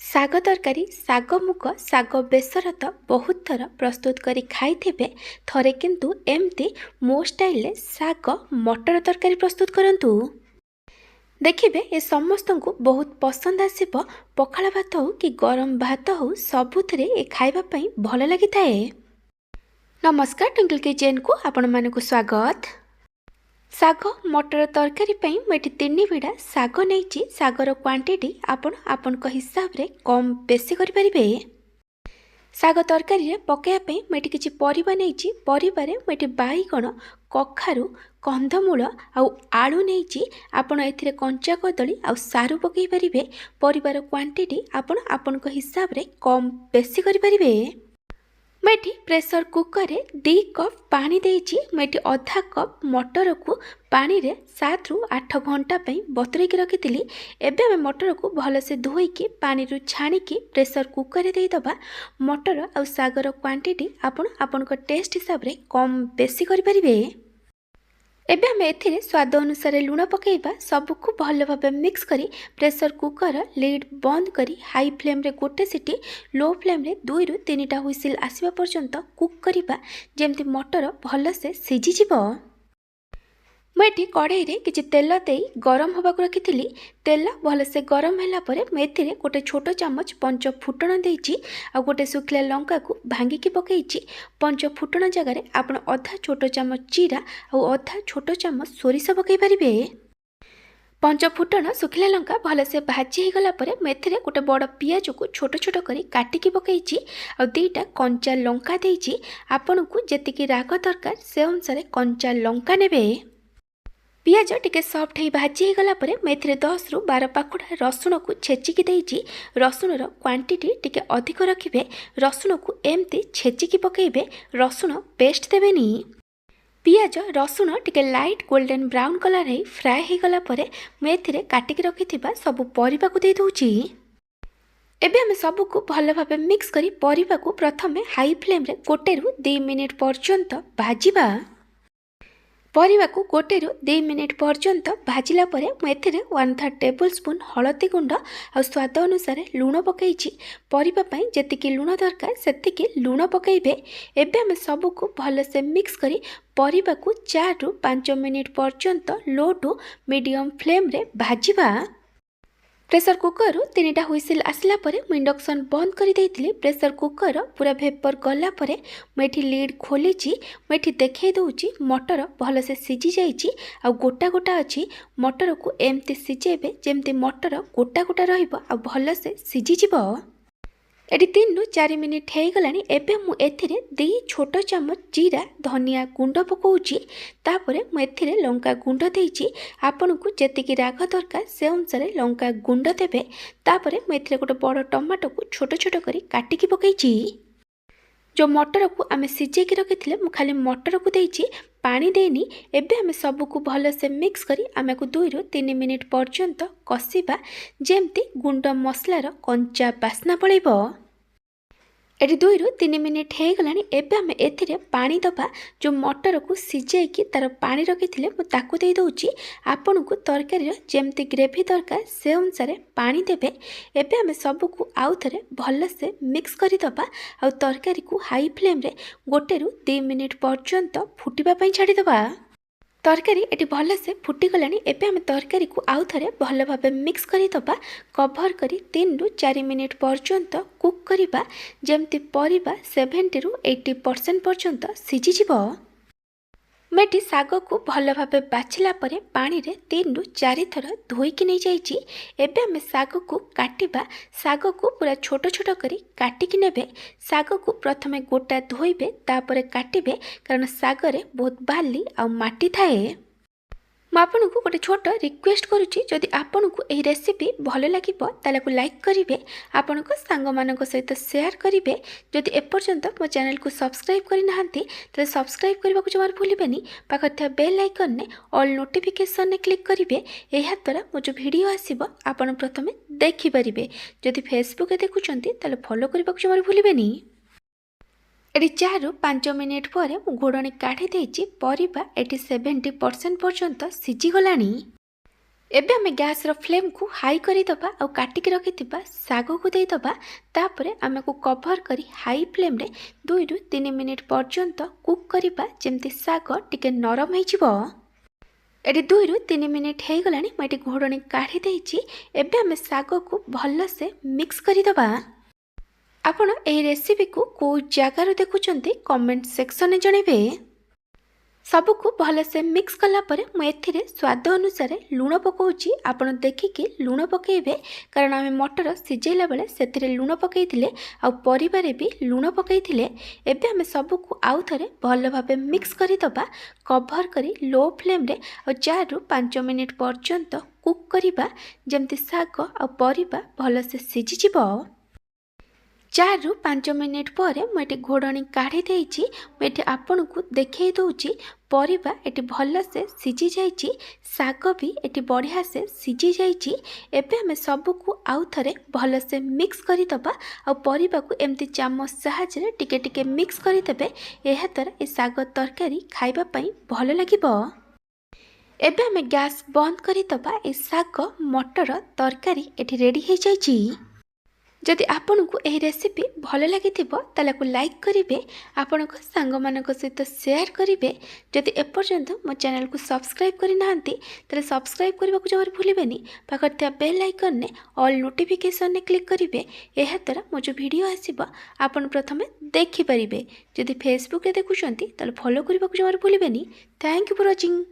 ଶାଗ ତରକାରୀ ଶାଗ ମୁଗ ଶାଗ ବେସର ତ ବହୁତ ଥର ପ୍ରସ୍ତୁତ କରି ଖାଇଥିବେ। ଥରେ କିନ୍ତୁ ଏମିତି ମୋ ଷ୍ଟାଇଲରେ ଶାଗ ମଟର ତରକାରୀ ପ୍ରସ୍ତୁତ କରନ୍ତୁ। ଦେଖିବେ ଏ ସମସ୍ତଙ୍କୁ ବହୁତ ପସନ୍ଦ ଆସିବ। ପଖାଳ ଭାତ ହେଉ କି ଗରମ ଭାତ ହେଉ ସବୁଥିରେ ଏ ଖାଇବା ପାଇଁ ଭଲ ଲାଗିଥାଏ। ନମସ୍କାର, ଟ୍ୱିଙ୍କଲ୍ କିଚେନ୍କୁ ଆପଣମାନଙ୍କୁ ସ୍ୱାଗତ। ଶାଗ ମଟର ତରକାରୀ ପାଇଁ ମୁଁ ଏଠି 3 ବିଡ଼ା ଶାଗ ନେଇଛି। ଶାଗର କ୍ୱାଣ୍ଟିଟି ଆପଣ ଆପଣଙ୍କ ହିସାବରେ କମ୍ ବେଶୀ କରିପାରିବେ। ଶାଗ ତରକାରୀରେ ପକାଇବା ପାଇଁ ମୁଁ ଏଠି କିଛି ପରିବା ନେଇଛି। ପରିବାରେ ମୁଁ ଏଠି ବାଇଗଣ, କଖାରୁ, କନ୍ଧମୂଳ ଆଉ ଆଳୁ ନେଇଛି। ଆପଣ ଏଥିରେ କଞ୍ଚା କଦଳୀ ଆଉ ସାରୁ ପକାଇ ପାରିବେ। ପରିବାର କ୍ୱାଣ୍ଟିଟି ଆପଣ ଆପଣଙ୍କ ହିସାବରେ କମ୍ ବେଶୀ କରିପାରିବେ। ମୁଁ ଏଠି ପ୍ରେସର କୁକରରେ 2 କପ୍ ପାଣି ଦେଇଛି। ମୁଁ ଏଠି ଅଧା କପ୍ ମଟରକୁ ପାଣିରେ 7 ରୁ 8 ଘଣ୍ଟା ପାଇଁ ବତୁରେଇକି ରଖିଥିଲି। ଏବେ ଆମେ ମଟରକୁ ଭଲସେ ଧୋଇକି ପାଣିରୁ ଛାଣିକି ପ୍ରେସର କୁକରରେ ଦେଇଦେବା। ମଟର ଆଉ ଶାଗର କ୍ୱାଣ୍ଟିଟି ଆପଣ ଆପଣଙ୍କ ଟେଷ୍ଟ ହିସାବରେ କମ୍ ବେଶୀ କରିପାରିବେ। ଏବେ ଆମେ ଏଥିରେ ସ୍ୱାଦ ଅନୁସାରେ ଲୁଣ ପକାଇବା। ସବୁକୁ ଭଲ ଭାବେ ମିକ୍ସ କରି ପ୍ରେସର କୁକର ଲିଡ୍ ବନ୍ଦ କରି ହାଇ ଫ୍ଲେମ୍ରେ ଗୋଟେ ସିଟି, ଲୋ ଫ୍ଲେମ୍ରେ 2 ରୁ 3ଟା ହୁଇସିଲ୍ ଆସିବା ପର୍ଯ୍ୟନ୍ତ କୁକ୍ କରିବା, ଯେମିତି ମଟର ଭଲସେ ସିଝିଯିବ। ମୁଁ ଏଠି କଢ଼େଇରେ କିଛି ତେଲ ଦେଇ ଗରମ ହେବାକୁ ରଖିଥିଲି। ତେଲ ଭଲସେ ଗରମ ହେଲା ପରେ ମୁଁ ଏଥିରେ ଗୋଟେ ଛୋଟ ଚାମଚ ପଞ୍ଚ ଫୁଟଣ ଦେଇଛି ଆଉ ଗୋଟେ ଶୁଖିଲା ଲଙ୍କାକୁ ଭାଙ୍ଗିକି ପକାଇଛି। ପଞ୍ଚ ଫୁଟଣ ଜାଗାରେ ଆପଣ ଅଧା ଛୋଟ ଚାମଚ ଜିରା ଆଉ ଅଧା ଛୋଟ ଚାମଚ ସୋରିଷ ପକାଇ ପାରିବେ। ପଞ୍ଚ ଫୁଟଣ ଶୁଖିଲା ଲଙ୍କା ଭଲସେ ଭାଜି ହେଇଗଲା ପରେ ମୁଁ ଏଥିରେ ଗୋଟେ ବଡ଼ ପିଆଜକୁ ଛୋଟ ଛୋଟ କରି କାଟିକି ପକାଇଛି ଆଉ 2ଟା କଞ୍ଚା ଲଙ୍କା ଦେଇଛି। ଆପଣଙ୍କୁ ଯେତିକି ରାଗ ଦରକାର ସେ ଅନୁସାରେ କଞ୍ଚା ଲଙ୍କା ନେବେ। ପିଆଜ ଟିକେ ସଫ୍ଟ ହେଇ ଭାଜି ହେଇଗଲା ପରେ ମୁଁ ଏଥିରେ 10 ରୁ 12 ପାଖୁଡ଼ା ରସୁଣକୁ ଛେଚିକି ଦେଇଛି। ରସୁଣର କ୍ୱାଣ୍ଟିଟି ଟିକେ ଅଧିକ ରଖିବେ। ରସୁଣକୁ ଏମିତି ଛେଚିକି ପକାଇବେ, ରସୁଣ ପେଷ୍ଟ ଦେବେନି। ପିଆଜ ରସୁଣ ଟିକେ ଲାଇଟ୍ ଗୋଲ୍ଡେନ୍ ବ୍ରାଉନ୍ କଲର୍ ହେଇ ଫ୍ରାଏ ହେଇଗଲା ପରେ ମୁଁ ଏଥିରେ କାଟିକି ରଖିଥିବା ସବୁ ପରିବାକୁ ଦେଇ ଦେଉଛି। ଏବେ ଆମେ ସବୁକୁ ଭଲ ଭାବେ ମିକ୍ସ କରି ପରିବାକୁ ପ୍ରଥମେ ହାଇ ଫ୍ଲେମ୍ରେ 1 ରୁ 2 ମିନିଟ୍ ପର୍ଯ୍ୟନ୍ତ ଭାଜିବା। ପରିବାକୁ 1 ରୁ 2 ମିନିଟ୍ ପର୍ଯ୍ୟନ୍ତ ଭାଜିଲା ପରେ ମୁଁ ଏଥିରେ 1/3 ଟେବୁଲ୍ ସ୍ପୁନ୍ ହଳଦୀ ଗୁଣ୍ଡ ଆଉ ସ୍ୱାଦ ଅନୁସାରେ ଲୁଣ ପକାଇଛି। ପରିବା ପାଇଁ ଯେତିକି ଲୁଣ ଦରକାର ସେତିକି ଲୁଣ ପକାଇବେ। ଏବେ ଆମେ ସବୁକୁ ଭଲସେ ମିକ୍ସ କରି ପରିବାକୁ 4 ରୁ 5 ମିନିଟ୍ ପର୍ଯ୍ୟନ୍ତ ଲୋ ଟୁ ମିଡ଼ିୟମ୍ ଫ୍ଲେମ୍ରେ ଭାଜିବା। ପ୍ରେସର କୁକରରୁ 3ଟା ହୁଇସିଲ୍ ଆସିଲା ପରେ ମୁଁ ଇଣ୍ଡକ୍ସନ୍ ବନ୍ଦ କରିଦେଇଥିଲି। ପ୍ରେସର କୁକର ପୁରା ଭେପର ଗଲା ପରେ ମୁଁ ଏଠି ଲିଡ୍ ଖୋଲିଛି। ମୁଁ ଏଠି ଦେଖାଇ ଦେଉଛି ମଟର ଭଲସେ ସିଝି ଯାଇଛି ଆଉ ଗୋଟା ଗୋଟା ଅଛି। ମଟରକୁ ଏମିତି ସିଝେଇବେ ଯେମିତି ମଟର ଗୋଟା ଗୋଟା ରହିବ ଆଉ ଭଲସେ ସିଝିଯିବ। ଏଠି 3 ରୁ 4 ମିନିଟ୍ ହେଇଗଲାଣି। ଏବେ ମୁଁ ଏଥିରେ 2 ଛୋଟ ଚାମଚ ଜିରା ଧନିଆ ଗୁଣ୍ଡ ପକାଉଛି। ତାପରେ ମୁଁ ଏଥିରେ ଲଙ୍କା ଗୁଣ୍ଡ ଦେଇଛି। ଆପଣଙ୍କୁ ଯେତିକି ରାଗ ଦରକାର ସେ ଅନୁସାରେ ଲଙ୍କା ଗୁଣ୍ଡ ଦେବେ। ତାପରେ ମୁଁ ଏଥିରେ ଗୋଟେ ବଡ଼ ଟମାଟୋକୁ ଛୋଟ ଛୋଟ କରି କାଟିକି ପକାଇଛି। ଯେଉଁ ମଟରକୁ ଆମେ ସିଝେଇକି ରଖିଥିଲେ ମୁଁ ଖାଲି ମଟରକୁ ଦେଇଛି, ପାଣି ଦେଇନି। ଏବେ ଆମେ ସବୁକୁ ଭଲସେ ମିକ୍ସ କରି ଆମକୁ 2 ରୁ 3 ମିନିଟ୍ ପର୍ଯ୍ୟନ୍ତ କଷିବା, ଯେମିତି ଗୁଣ୍ଡ ମସଲାର କଞ୍ଚା ବାସ୍ନା ପଳେଇବ। ଏଠି 2 ରୁ 3 ମିନିଟ୍ ହେଇଗଲାଣି। ଏବେ ଆମେ ଏଥିରେ ପାଣି ଦେବା। ଯେଉଁ ମଟରକୁ ସିଝେଇକି ତାର ପାଣି ରଖିଥିଲେ ମୁଁ ତାକୁ ଦେଇ ଦେଉଛି। ଆପଣଙ୍କୁ ତରକାରୀର ଯେମିତି ଗ୍ରେଭି ଦରକାର ସେ ଅନୁସାରେ ପାଣି ଦେବେ। ଏବେ ଆମେ ସବୁକୁ ଆଉ ଥରେ ଭଲସେ ମିକ୍ସ କରିଦେବା ଆଉ ତରକାରୀକୁ ହାଇ ଫ୍ଲେମ୍ରେ 1 ରୁ 2 ମିନିଟ୍ ପର୍ଯ୍ୟନ୍ତ ଫୁଟିବା ପାଇଁ ଛାଡ଼ିଦେବା। ତରକାରୀ ଏଠି ଭଲସେ ଫୁଟିଗଲାଣି। ଏବେ ଆମେ ତରକାରୀକୁ ଆଉ ଥରେ ଭଲ ଭାବେ ମିକ୍ସ କରିଦେବା। କଭର କରି 3 ରୁ 4 ମିନିଟ୍ ପର୍ଯ୍ୟନ୍ତ କୁକ୍ କରିବା, ଯେମିତି ପରିବା 70 ରୁ 80% ପର୍ଯ୍ୟନ୍ତ ସିଝିଯିବ। ମୁଁ ଏଠି ଶାଗକୁ ଭଲ ଭାବେ ବାଛିଲା ପରେ ପାଣିରେ 3 ରୁ 4 ଥର ଧୋଇକି ନେଇଯାଇଛି। ଏବେ ଆମେ ଶାଗକୁ କାଟିବା। ଶାଗକୁ ପୁରା ଛୋଟ ଛୋଟ କରି କାଟିକି ନେବେ। ଶାଗକୁ ପ୍ରଥମେ ଗୋଟା ଧୋଇବେ, ତାପରେ କାଟିବେ, କାରଣ ଶାଗରେ ବହୁତ ବାଲି ଆଉ ମାଟି ଥାଏ। ମୁଁ ଆପଣଙ୍କୁ ଗୋଟେ ଛୋଟ ରିକ୍ୱେଷ୍ଟ କରୁଛି, ଯଦି ଆପଣଙ୍କୁ ଏହି ରେସିପି ଭଲ ଲାଗିବ ତାହେଲେ ଲାଇକ୍ କରିବେ, ଆପଣଙ୍କ ସାଙ୍ଗମାନଙ୍କ ସହିତ ସେୟାର କରିବେ। ଯଦି ଏପର୍ଯ୍ୟନ୍ତ ମୋ ଚ୍ୟାନେଲକୁ ସବସ୍କ୍ରାଇବ୍ କରିନାହାନ୍ତି ତାହେଲେ ସବସ୍କ୍ରାଇବ୍ କରିବାକୁ ଜମାରୁ ଭୁଲିବେନି। ପାଖରେ ଥିବା ବେଲ୍ ଆଇକନ୍ରେ ଅଲ୍ ନୋଟିଫିକେସନ୍ରେ କ୍ଲିକ୍ କରିବେ। ଏହାଦ୍ୱାରା ମୋ ଯେଉଁ ଭିଡ଼ିଓ ଆସିବ ଆପଣ ପ୍ରଥମେ ଦେଖିପାରିବେ। ଯଦି ଫେସବୁକ୍ରେ ଦେଖୁଛନ୍ତି ତାହେଲେ ଫଲୋ କରିବାକୁ ଜମାରୁ ଭୁଲିବେନି। ଏଠି 4 ରୁ 5 ମିନିଟ୍ ପରେ ମୁଁ ଘୋଡ଼ଣୀ କାଢ଼ି ଦେଇଛି। ପରିବା ଏଠି 70% ପର୍ଯ୍ୟନ୍ତ ସିଝିଗଲାଣି। एबे आमे गैस रो फ्लेम को हाई करी दबा और काटिक रखिथिबा सागो को देई दबा तापरे आमे को कवर करी हाई फ्लेम रे 2 रु 3 मिनिट पर्यंत कुक करिबा जेमति सागो टिके नरम हे जिवो। एटी 2 रु 3 मिनिट हे गलानी मैं घोड़णी काढ़ी देइछि। एबे आमे सागो को भल से मिक्स करी दबा। आपण एही रेसिपी को जगार देखुचंती कमेंट सेक्शन में जणेबे। सबको भल से मिक्स कला परे मु एथिरे स्वाद अनुसार लूण पकाउछि। आपण देखिकी लूण पकेइबे कारण आमे मटर सिझेला बेले सेथिरे लूण पकेइथिले आ परिबारे भी लूण पकेइथिले। एबे आमे सबको आउ थरे भल भाबे मिक्स करी दबा कवर करी लो फ्लेम रे और 4 रु 5 मिनिट पर्यंत कुक करिबा जेमति साग आ परिबा भल से सिझि जिवो। 4 रु 5 मिनिट पर मुझे घोड़णी काढ़ी देइछि। मुझे आपन को देखई दउछि परिबा एटी भल से सिझी जाइछि, साग भी एटी बढ़िया से सिझी जाइछि। एबे हमें सबको आउ थरे भल से मिक्स करी दबा और परिबा को एमती चामच सहायरे टिके टिके मिक्स करी देबे। एहा द्वारा ए साग तरकारी खाइबा पई भल लागिबो। एबे हमें गैस बंद करी दबा। ए साग मटर तरकारी एटी रेडी हो जाइछि। जदि आपन को यह रेसिपी भल लगी ताको लाइक करेंगे, आपण सांग मान सहित शेयर करेंगे। जदि एपर्यंत मो चैनल को सब्सक्राइब करना तेरे सब्सक्राइब करने को जमार भूलें। पाखे बेल आइकन ने ऑल नोटिफिकेशन ने क्लिक करेंगे। यह द्वारा मो जो वीडियो आसब आपन प्रथमे देखिपारे। जदि फेसबुक देखुं फॉलो करने को जमार भूलें। Thank you for watching.